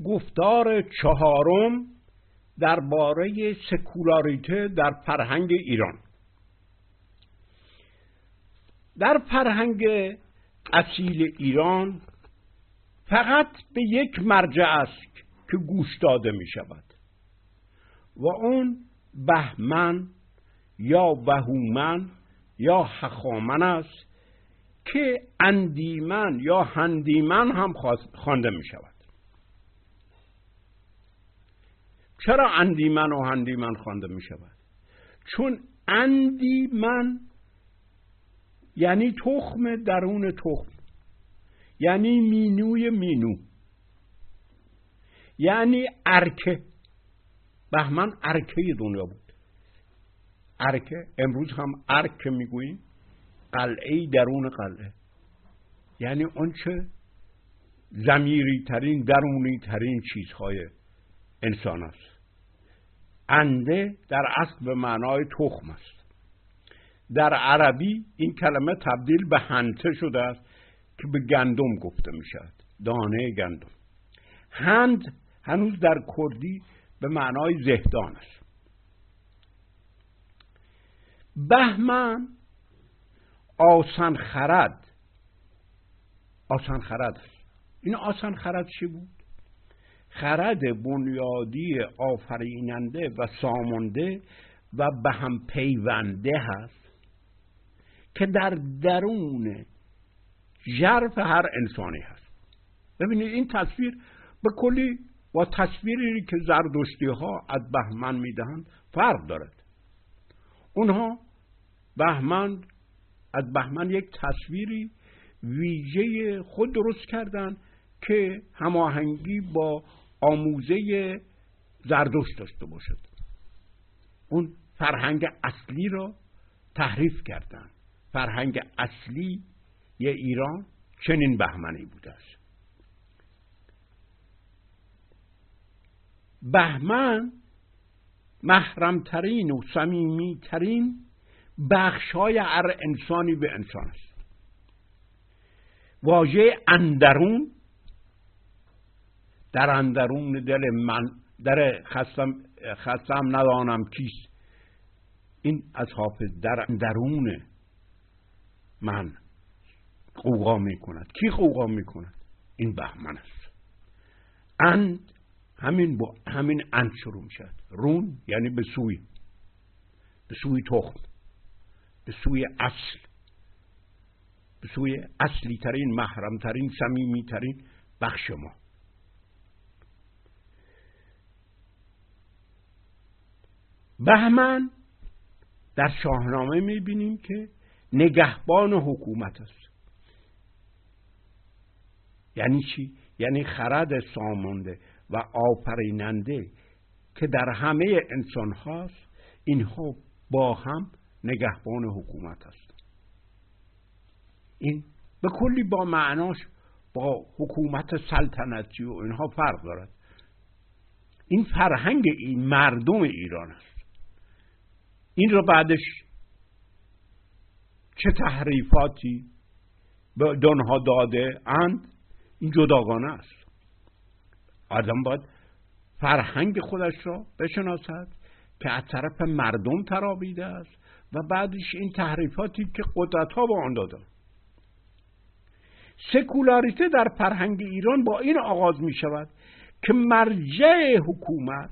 گفتار چهارم درباره سکولاریته در فرهنگ ایران. در فرهنگ اصیل ایران فقط به یک مرجع است که گوش داده می شود و اون بهمن یا وهومن یا هخامن است که اندیمن یا هندیمن هم خوانده می شود. چرا اندیمن و هندیمن خوانده می شود؟ چون اندیمن یعنی تخم درون تخم، یعنی مینوی مینو، یعنی ارکه. بهمن ارکه دنیا بود. ارکه، امروز هم ارکه میگوییم، قلعه درون قلعه، یعنی اون چه ضمیری ترین درونی ترین چیزهای انسان است. انده در اصل به معنای تخم است. در عربی این کلمه تبدیل به هنته شده است که به گندم گفته می شود، دانه گندم. هند هنوز در کردی به معنای زهدان است. بهمن آسان خرد است. این آسان خرد چی بود؟ خرد بنیادی آفریننده و سامانده و به هم پیونده هست که در درون ژرف هر انسانی هست. ببینید این تصویر به کلی با تصویری که زردشتی ها از بهمن میدهند فرق دارد. اونها از بهمن یک تصویری ویژه خود درست کردن که هماهنگی با آموزه زردشت داشته باشد. اون فرهنگ اصلی را تحریف کردن. فرهنگ اصلی ایران چنین بهمنی بوده است. بهمن محرمترین و صمیمیترین بخشای هر انسانی به انسان است. واژه اندرون، در اندرون دل من در خستم ندانم کیست، این از حافظ. در اندرون من غوغا می کند. کی غوغا می کند؟ این بهمن است. اند همین اند شروع می شد. رون یعنی به سوی تخم، به سوی اصل، به سوی اصلی ترین، محرم ترین، صمیمی ترین بخش ما. بهمن در شاهنامه میبینیم که نگهبان حکومت است. یعنی چی؟ یعنی خرد سامانده و آفریننده که در همه انسان هاست، اینها با هم نگهبان حکومت است. این به کلی با معناش با حکومت سلطنتی و اینها فرق دارد. این فرهنگ این مردم ایران است. این رو بعدش چه تحریفاتی به دنها داده اند، این جداگانه است. آدم باید فرهنگ خودش را بشناسد که از طرف مردم ترابیده است و بعدش این تحریفاتی که قدرت ها با آن دادن. سکولاریته در فرهنگ ایران با این آغاز می شود که مرجع حکومت،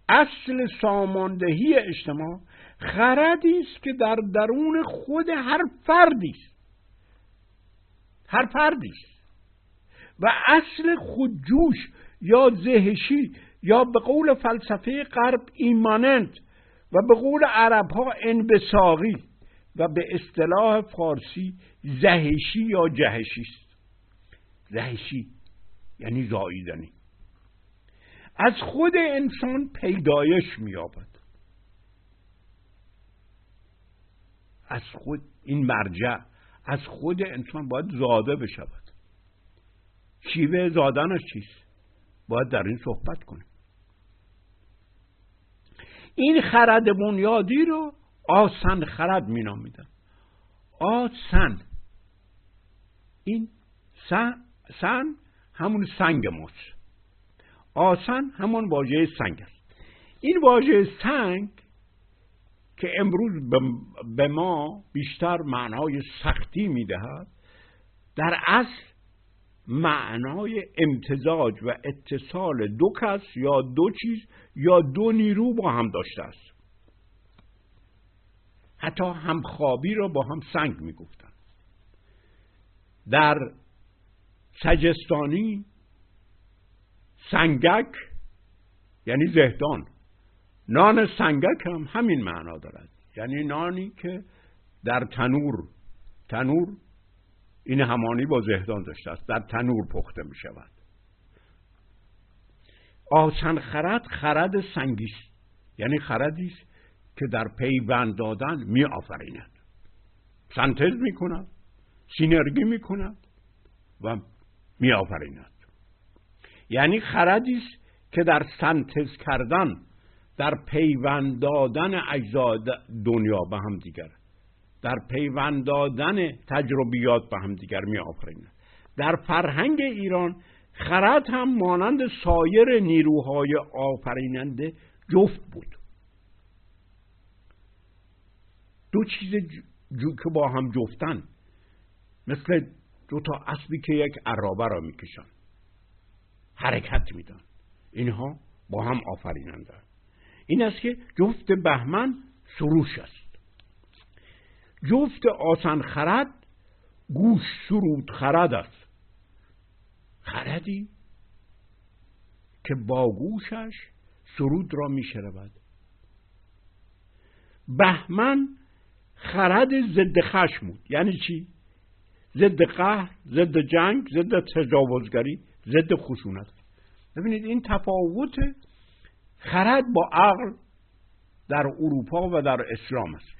اصل ساماندهی اجتماع، خردی است که در درون خود هر فردی است و اصل خودجوش یا زهشی یا به قول فلسفه غرب ایماننت و به قول عرب ها انبثاقی و به اصطلاح فارسی زهشی یا جهشی است. زهشی یعنی زاییدنی. از خود انسان پیدایش می‌یابد. از خود این مرجع از خود انسان باید زاده بشود. شیوه زادنش چیست؟ باید در این صحبت کنیم. این خرد بنیادی رو آسن خرد می نامیدن. آسن، این سن همون سنگ ماست. آسن همان واژه سنگ است. این واژه سنگ که امروز به ما بیشتر معنای سختی میدهد، در اصل معنای امتزاج و اتصال دو کس یا دو چیز یا دو نیرو با هم داشته است. حتی همخوابی را با هم سنگ میگفتند. در سجستانی سنگک یعنی زهدان، نان سنگک هم همین معنا دارد، یعنی نانی که در تنور این همانی با زهدان داشته است، در تنور پخته می شود. آسن خرد سنگی است، یعنی خردی است که در پیوند دادن می آفریند، سنتز می کند، سینرژی می کند و می آفریند. یعنی خردی است که در سنتز کردن، در پیوند دادن اجزای دنیا به هم دیگر، در پیوند دادن تجربیات به هم دیگر می آفریند. در فرهنگ ایران خرد هم مانند سایر نیروهای آفریننده جفت بود. دو چیز که با هم جفتن، مثل دو تا اسبی که یک عرابه را میکشن، حرکت میدن، اینها با هم آفریننده. این است که جفت بهمن سروش است. جفت آسن خرد گوش سرود خرد است. خردی که با گوشش سرود را میشنود. بهمن خرد ضد خشم بود. یعنی چی؟ ضد قهر، ضد جنگ، ضد تجاوزگری، ضد خشونت. ببینید این تفاوت خرد با عقل در اروپا و در اسلام است.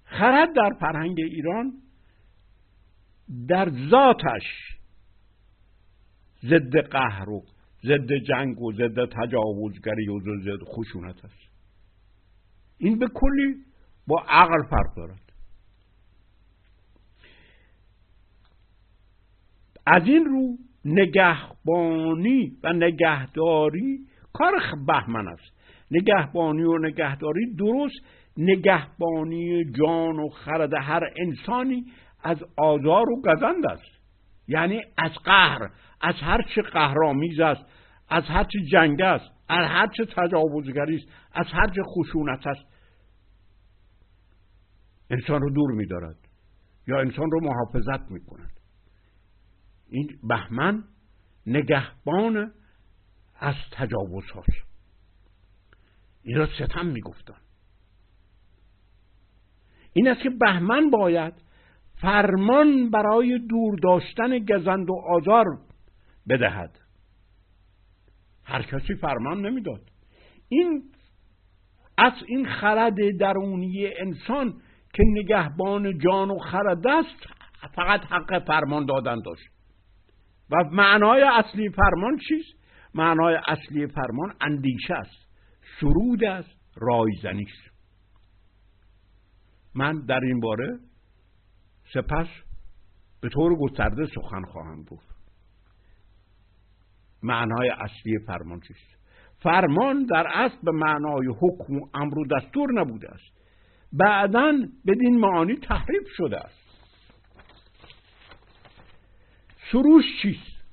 خرد در فرهنگ ایران در ذاتش ضد قهر و ضد جنگ و ضد تجاوزگری و ضد خشونت است. این به کلی با عقل فرق دارد. از این رو نگهبانی و نگهداری کار بهمن است. نگهبانی و نگهداری درست نگهبانی جان و خرد هر انسانی از آزار و گزند است. یعنی از قهر، از هر چه قهرآمیز است، از هر چه جنگ است، از هر چه تجاوزگری است، از هر چه خشونت است، انسان رو دور می‌دارد یا انسان رو محافظت می‌کند. این بهمن نگهبان از تجاوز هاست. این را ستم می‌گفتن. این است که بهمن باید فرمان برای دور داشتن گزند و آزار بدهد. هر کسی فرمان نمیداد. این خرد درونی انسان که نگهبان جان و خرد است فقط حق فرمان دادن داشت. و معنای اصلی فرمان چیست؟ معنای اصلی فرمان اندیشه است، سرود است، رایزنی است. من در این باره سپس به طور گسترده سخن خواهم گفت. معنای اصلی فرمان چیست؟ فرمان در اصل به معنای حکم و امر و دستور نبوده است. بعداً بدین معانی تحریف شده است. سروش چیست؟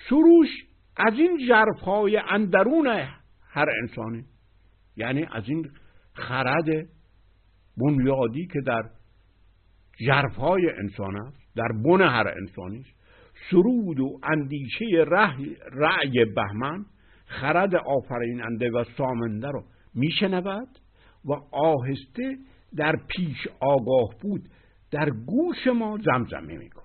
سروش از این ژرف‌های اندرون هر انسانی، یعنی از این خرد بنیادی که در ژرف‌های انسان است، در بن هر انسانی است، سرود و اندیشه رأی بهمن خرد آفریننده و سامنده را میشنود و آهسته در پیش آگاه بود در گوش ما زمزمه میکنه.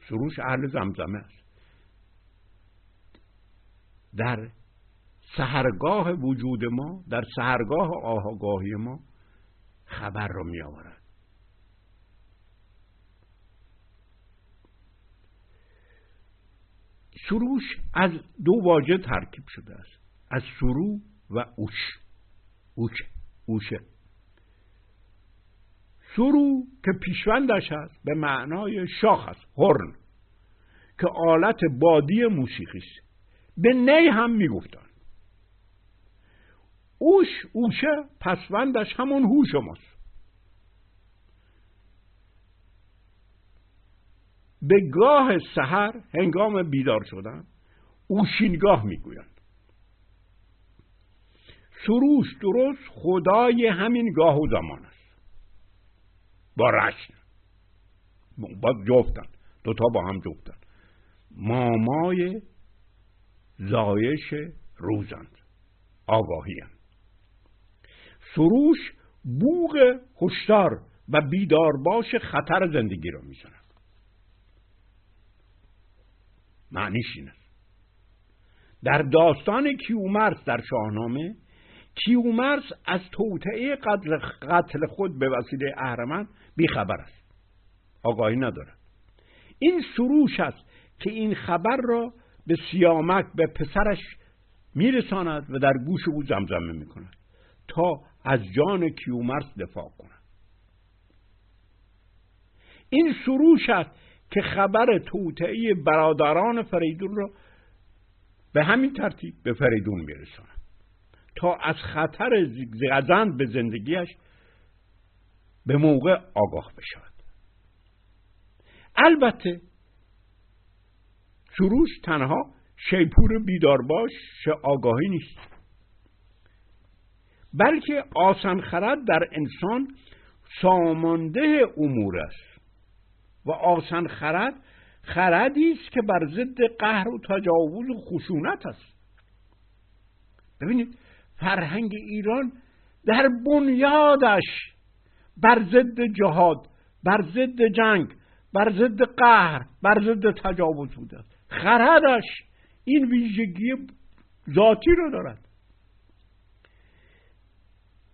سروش اهل زمزمه است. در سحرگاه وجود ما، در سحرگاه آگاهی ما خبر را می آورد. سروش از دو واژه ترکیب شده است، از سرو و اوشه. سرو که پیشوندش است به معنای شاخ است، هرن. که آلت بادی موسیقی است. به نی هم میگفتن. اوشه پسوندش همون هوش ماست. به گاه سحر هنگام بیدار شدن اوشینگاه میگویند. سروش درست خدای همین گاه و زمان است. با رشن با جفتن، دوتا با هم جفتن. مامای زایش روزند، آگاهی‌اند. سروش بوق هشدار و بیدار باش خطر زندگی را میزند. معنیش این است. در داستان کیومرث در شاهنامه، کیومرث از توطئه قتل خود به وسیله اهرمن بیخبر است، آگاهی ندارد. این سروش است که این خبر را به سیامک به پسرش میرساند و در گوش او زمزمه میکند تا از جان کیومرث دفاع کند. این سروش است که خبر توطئه برادران فریدون را به همین ترتیب به فریدون میرساند تا از خطر گزند به زندگیش به موقع آگاه بشود. البته سروش تنها شیپور بیدارباش آگاهی نیست، بلکه آسان خرد در انسان سامانده امور است و آسان خرد خردی است که بر ضد قهر و تجاوز و خشونت است. ببینید فرهنگ ایران در بنیادش بر ضد جهاد، بر ضد جنگ، بر ضد قهر، بر ضد تجاوز بوده است. خردش این ویژگی ذاتی رو دارد.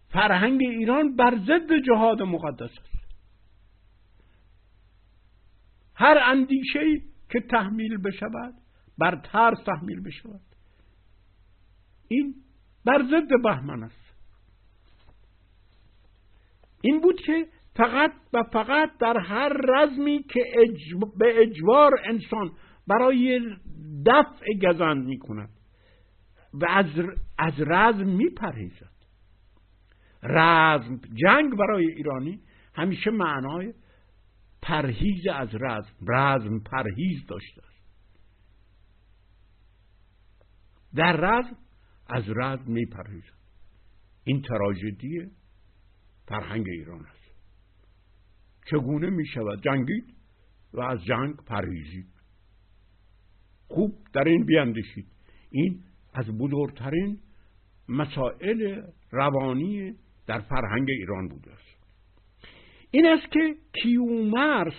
فرهنگ ایران بر ضد جهاد مقدس است. هر اندیشه‌ای که تحمیل بشود، بر ترس تحمیل بشود، این بر ضد بهمن است. این بود که فقط و فقط در هر رزمی که به اجبار انسان برای دفع گزند می کند و از رزم می پرهیزد. رزم، جنگ برای ایرانی همیشه معنای پرهیز از رزم پرهیز داشته است. در رزم از رزم می پرهیزد. این تراژدی فرهنگ ایران است. چگونه می شود جنگید و از جنگ پرهیزید؟ خوب در این بیاندیشید. این از بزرگترین مسائل روانی در فرهنگ ایران بوده است. این است که کیومرث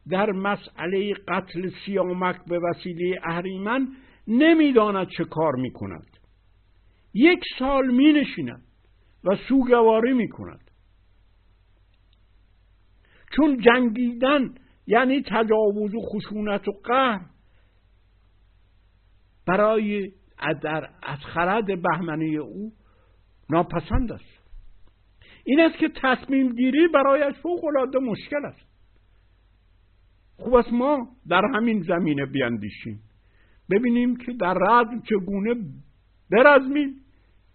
در مسئله قتل سیامک به وسیله اهریمن نمیداند چه کار می کند. 1 سال می نشیند و سوگواری می کند. چون جنگیدن یعنی تجاوز و خشونت و قهر برای از خرد بهمنی او ناپسند است. این است که تصمیم گیری برایش فوق العاده مشکل است. خوب است ما در همین زمینه بیاندیشیم، ببینیم که در رزم چگونه برزمیم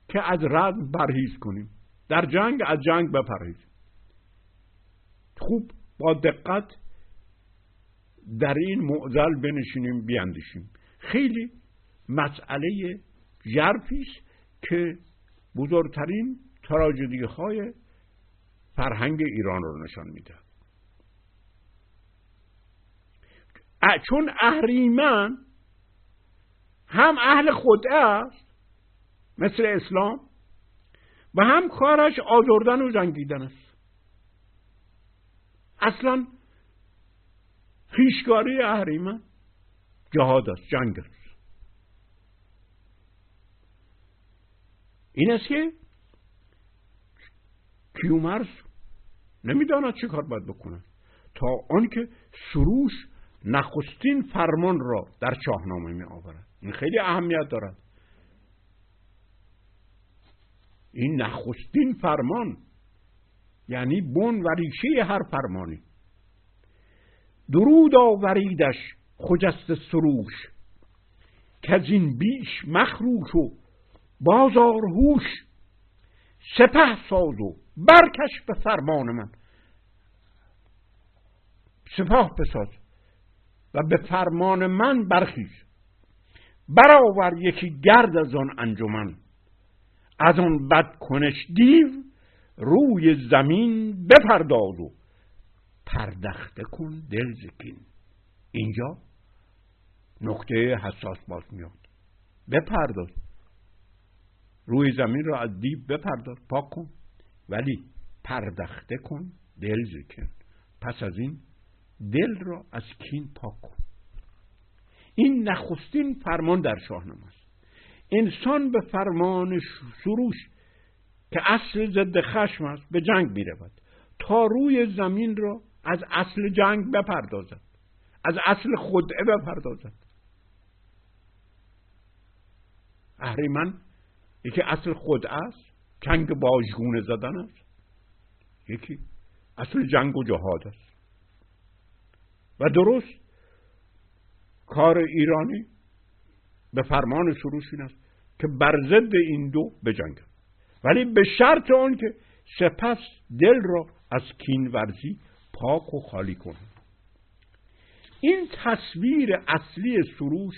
که از رزم پرهیز کنیم، در جنگ از جنگ بپرهیزیم. خوب با دقت در این معضل بنشینیم بیاندیشیم. خیلی مسئله ژرفی است که بزرگترین تراژدی های فرهنگ ایران رو نشان میده. چون اهریمن هم اهل خدعه است مثل اسلام و هم کارش آزردن و جنگیدن است. اصلا خویشگاری اهریمن جهاد است، جنگ است. این است که کیومرث نمیداند چه کار باید بکند تا آنکه سروش نخستین فرمان را در شاهنامه می آورد. این خیلی اهمیت دارد. این نخستین فرمان یعنی بن و ریشه هر فرمانی. درود آوریدش خجسته سروش، که از این بیش مخروش و بازار هوش. سپه ساز و برکش به فرمان من، سپاه بساز و به فرمان من برخیز. برآور یکی گرد از آن انجمن، از آن بدکنش دیو روی زمین بپرداز و پردخته کن دل ز کین. اینجا نقطه حساس باز میاد. بپرداز، روی زمین رو از دیو بپرداز، پاک کن، ولی پردخته کن دل ز کین. پس از این دل را از کین پاک کن. این نخستین فرمان در شاهنامه است. انسان به فرمان سروش که اصل ضد خشم است به جنگ می رود تا روی زمین را از اصل جنگ بپردازد، از اصل خدعه بپردازد. اهریمن یکی اصل خدعه است، چنگ باژگونه زدن است، یکی اصل جنگ و جهاد است. و درست کار ایرانی به فرمان سروش این است که بر ضد این دو بجنگد، ولی به شرط آن که سپس دل را از کین ورزی پاک و خالی کند. این تصویر اصلی سروش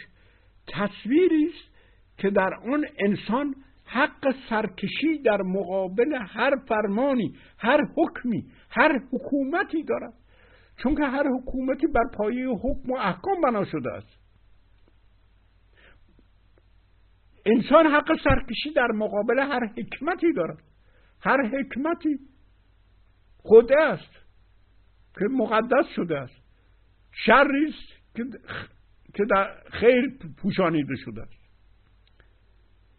تصویری است که در آن انسان حق سرکشی در مقابل هر فرمانی، هر حکمی، هر حکومتی دارد، چون که هر حکومتی بر پایه حکم و احکام بنا شده است. انسان حق سرکشی در مقابل هر حکمتی دارد. هر حکمتی خدعه است که مقدس شده است، شری است که در خیر پوشانیده شده است.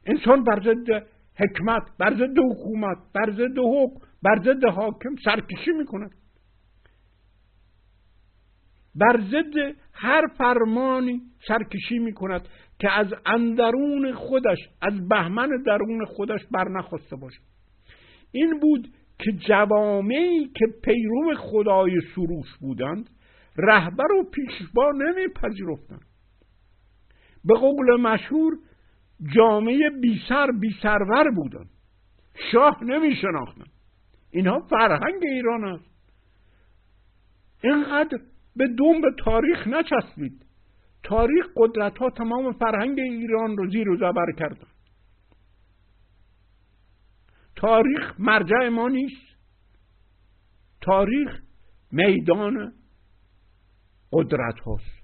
انسان بر ضد حکمت، بر ضد حکومت، بر ضد حکم، بر ضد حاکم سرکشی میکند. بر ضد هر فرمانی سرکشی میکند که از اندرون خودش، از بهمن درون خودش برنخواسته باشد. این بود که جوامعی که پیرو خدای سروش بودند رهبر و پیشوا نمیپذیرفتند. به قول مشهور جامعه بی سر بی سرور بودند، شاه نمیشناختند. اینها فرهنگ ایران است. اینقدر به دنب تاریخ نچسبید. تاریخ قدرت ها تمام فرهنگ ایران رو زیر و زبر کردن. تاریخ مرجع ما نیست. تاریخ میدان قدرت هاست.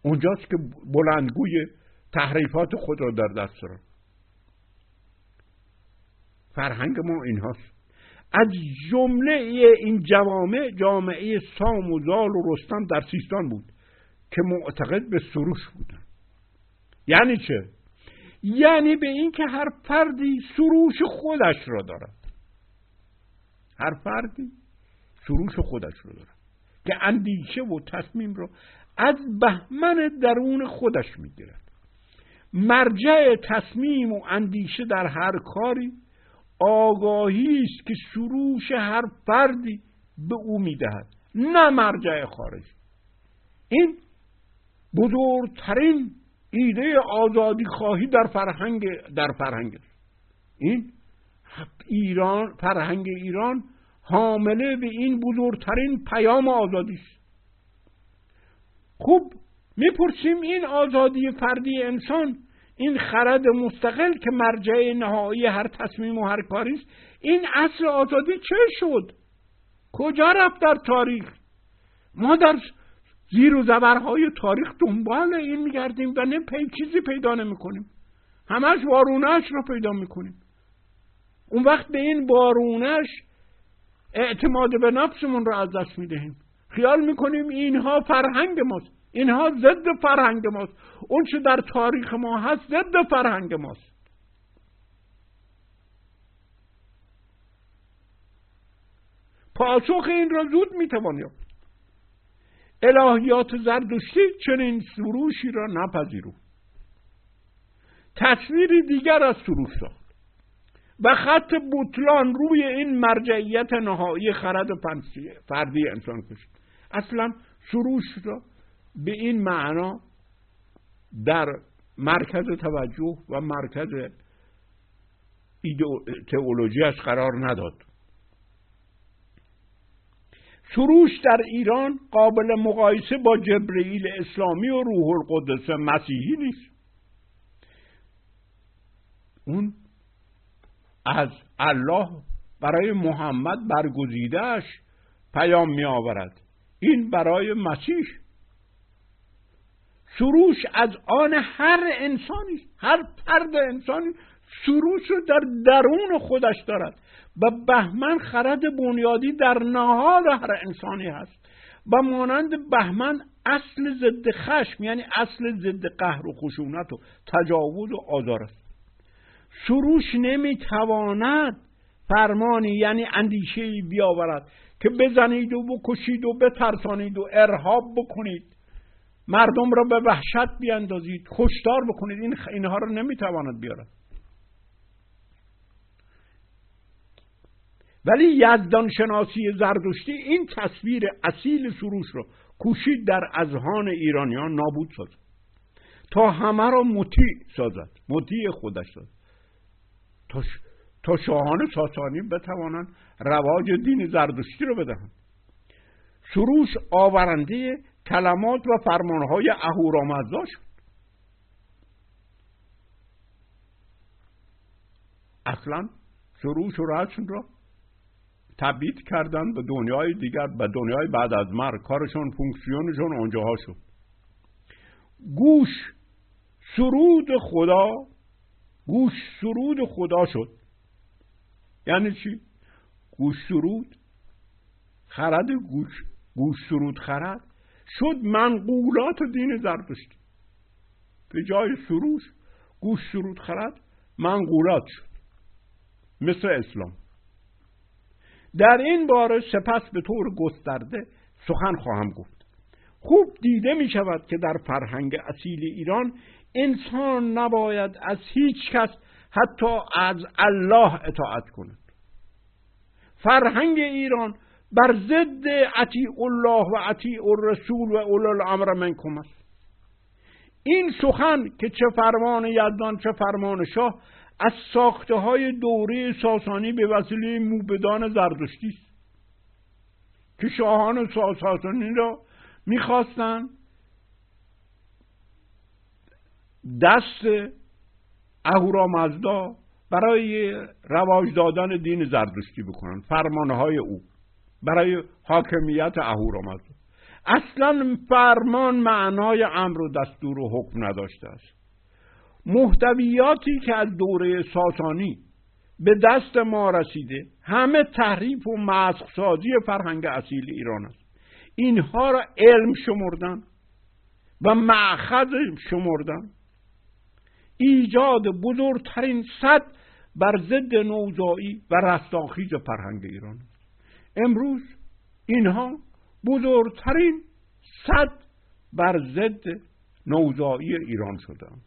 اونجاست که بلندگوی تحریفات خود را در دست دارن. فرهنگ ما این هاست. از جمله این جامعه سام و زال و رستم در سیستان بود که معتقد به سروش بودن. یعنی چه؟ یعنی به این که هر فردی سروش خودش را دارد. هر فردی سروش خودش را دارد که اندیشه و تصمیم را از بهمن درون خودش میگیرد. مرجع تصمیم و اندیشه در هر کاری آگاهی است که سروش هر فردی به او میدهد، نه مرجع خارجی. این بزرگترین ایده آزادی خواهی در فرهنگ است. این فرهنگ ایران حامله به این بزرگترین پیام آزادی است. خوب میپرسیم این آزادی فردی انسان، این خرد مستقل که مرجع نهایی هر تصمیم و هر کاری است، این اصل آزادی چه شد؟ کجا رفت در تاریخ؟ ما در زیر و زبرهای تاریخ دنبال این میگردیم و چیزی پیدا نمیکنیم. همش وارونه‌اش رو پیدا میکنیم. اون وقت به این وارونه‌اش اعتماد به نفسمون رو از دست میدهیم. خیال میکنیم اینها فرهنگ ماست، اینها ضد فرهنگ ماست. اون چه در تاریخ ما هست ضد فرهنگ ماست. پاسخ این را زود میتوان یافت. الهیات زردشتی چنین سروشی را نپذیرو. تصویری دیگر از سروش ساخت و خط بطلان روی این مرجعیت نهایی خرد فردی انسان کشید. اصلا سروش را به این معنا در مرکز توجه و مرکز تئولوژیش قرار نداد. سروش در ایران قابل مقایسه با جبرئیل اسلامی و روح القدس مسیحی نیست. اون از الله برای محمد برگزیده‌اش پیام می آورد، این برای مسیح. سروش از آن هر انسانی، هر فرد انسانی سروش رو در درون خودش دارد و بهمن خرد بنیادی در نهاد هر انسانی هست و مانند بهمن اصل ضد خشم، یعنی اصل ضد قهر و خشونت و تجاوز و آزار است. سروش نمیتواند فرمانی یعنی اندیشه‌ای بیاورد که بزنید و بکشید و بترسانید و ارهاب بکنید، مردم را به وحشت بیاندازید، کشتار بکنید. اینها را نمیتواند بیارد. ولی یزدان شناسی زردشتی این تصویر اصیل سروش را کوشید در اذهان ایرانیان نابود سازد تا همه را مطیع خودش سازد، تا شاهان ساسانی بتوانند رواج دین زردشتی رو بدهند. سروش آورنده کلمات و فرمانهای اهورامزدا شد. اصلا سروش و رسم را تبعید کردن به دنیای دیگر، به دنیای بعد از مرگ. کارشون، فونکسیونشون اونجاها شد. گوش سرود خدا شد. یعنی چی؟ گوش سرود خرد شد منقولات دین زردشتی. به جای سروش گوش سرود خرد منقولات شد، مثل اسلام. در این باره سپس به طور گسترده سخن خواهم گفت. خوب دیده می شود که در فرهنگ اصیل ایران انسان نباید از هیچ کس حتی از الله اطاعت کند. فرهنگ ایران بر ضد اطیع الله و اطیع الرسول و اولی الامر منکم است. این سخن که چه فرمان یزدان چه فرمان شاه از ساخته های دوره ساسانی به وسیله موبدان زردشتی است که شاهان ساسانی را میخواستن دست اهورامزدا برای رواج دادن دین زردشتی بکنن، فرمانهای او برای حاکمیت اهورامزدا. اصلا فرمان معنای امر و دستور و حکم نداشته است. محتویاتی که از دوره ساسانی به دست ما رسیده همه تحریف و مسخ سازی فرهنگ اصیل ایران است. اینها را علم شمردن و مأخذ شمردن. ایجاد بزرگترین سد بر ضد نوزایی و رستاخیز فرهنگ ایران است. امروز اینها بزرگترین سد بر ضد نوزایی ایران شدند.